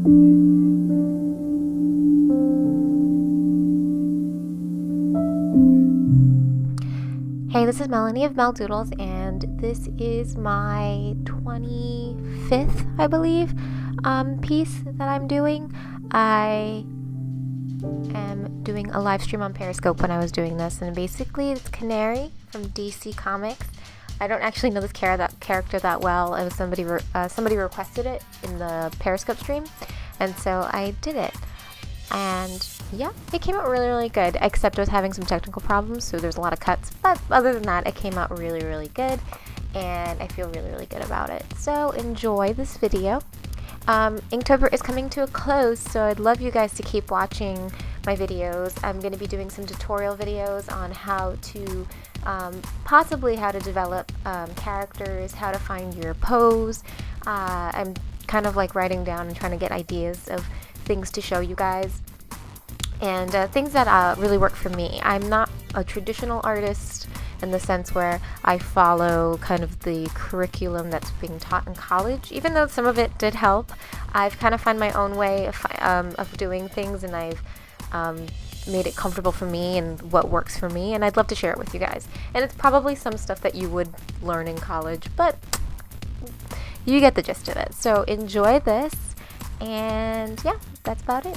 Hey, this is Melanie of Meldoodles, and this is my 25th, I believe, piece that I'm doing. I am doing a live stream on Periscope when I was doing this, and basically it's Canary from DC Comics. I don't actually know this character that well. It was somebody requested it in the Periscope stream, and so I did it. And yeah, it came out really, really good, except I was having some technical problems, so there's a lot of cuts, but other than that, it came out really, really good, and I feel really, really good about it. So enjoy this video. Inktober is coming to a close, so I'd love you guys to keep watching my videos. I'm going to be doing some tutorial videos on how to, possibly how to develop characters, how to find your pose. I'm kind of like writing down and trying to get ideas of things to show you guys, and things that really work for me. I'm not a traditional artist in the sense where I follow kind of the curriculum that's being taught in college, even though some of it did help. I've kind of found my own way of doing things, and I've made it comfortable for me and what works for me, and I'd love to share it with you guys. And it's probably some stuff that you would learn in college, but you get the gist of it. So enjoy this. And yeah, that's about it.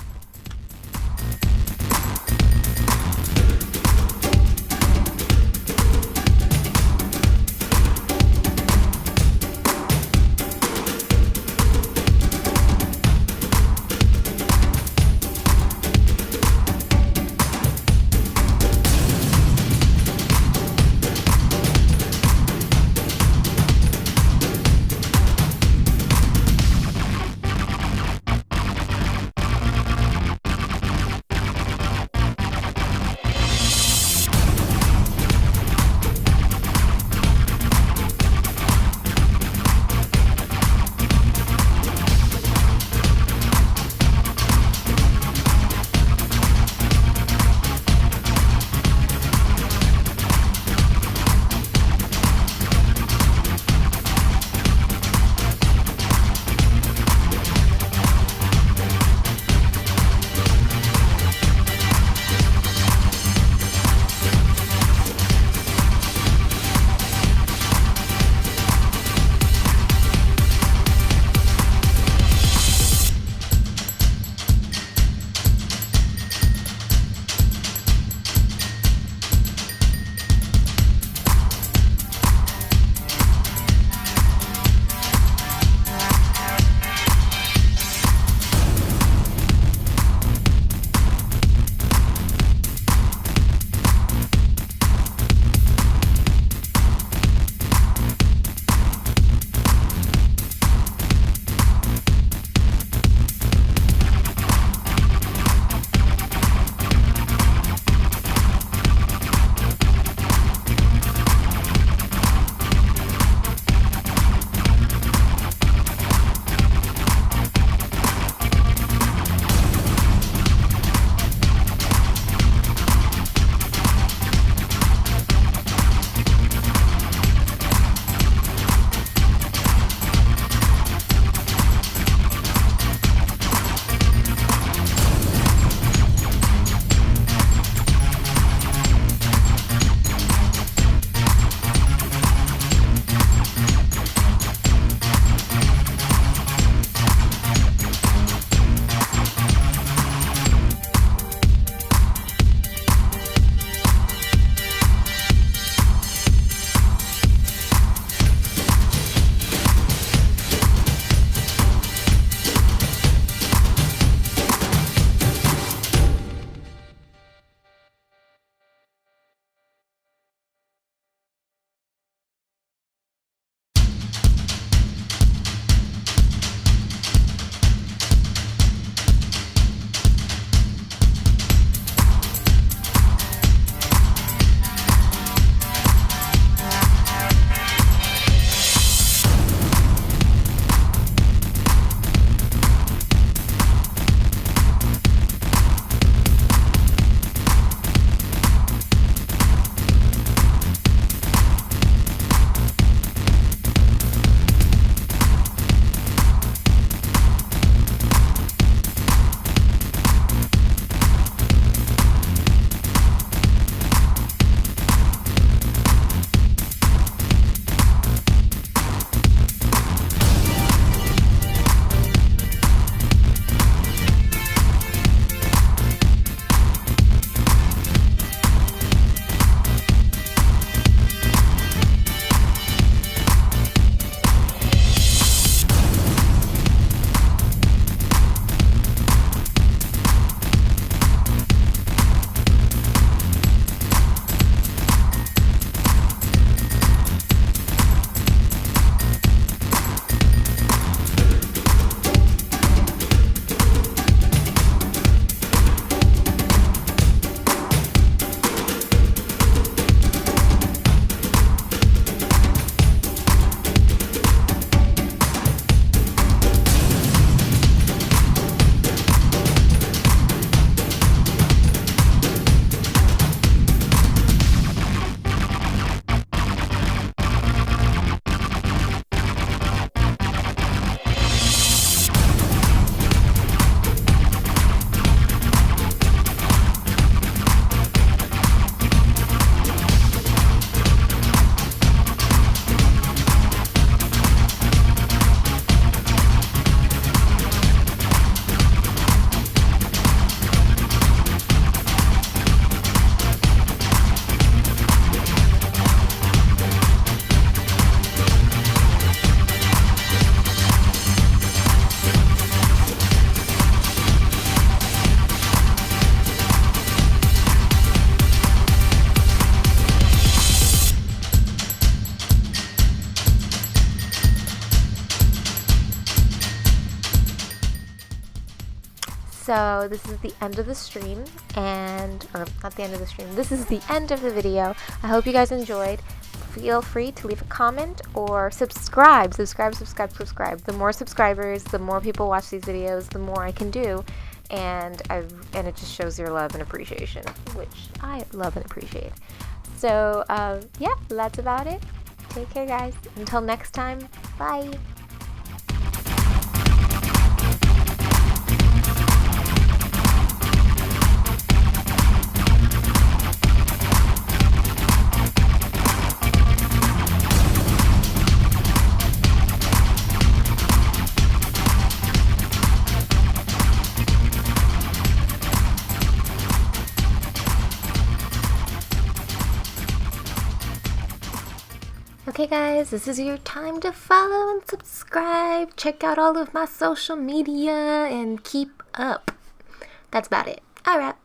So this is the end of the stream, or not the end of the stream, this is the end of the video. I hope you guys enjoyed. Feel free to leave a comment or subscribe. The more subscribers, the more people watch these videos, the more I can do. And it just shows your love and appreciation, which I love and appreciate. So yeah, that's about it. Take care, guys. Until next time, bye. Okay guys, this is your time to follow and subscribe. Check out all of my social media and keep up. That's about it. Alright.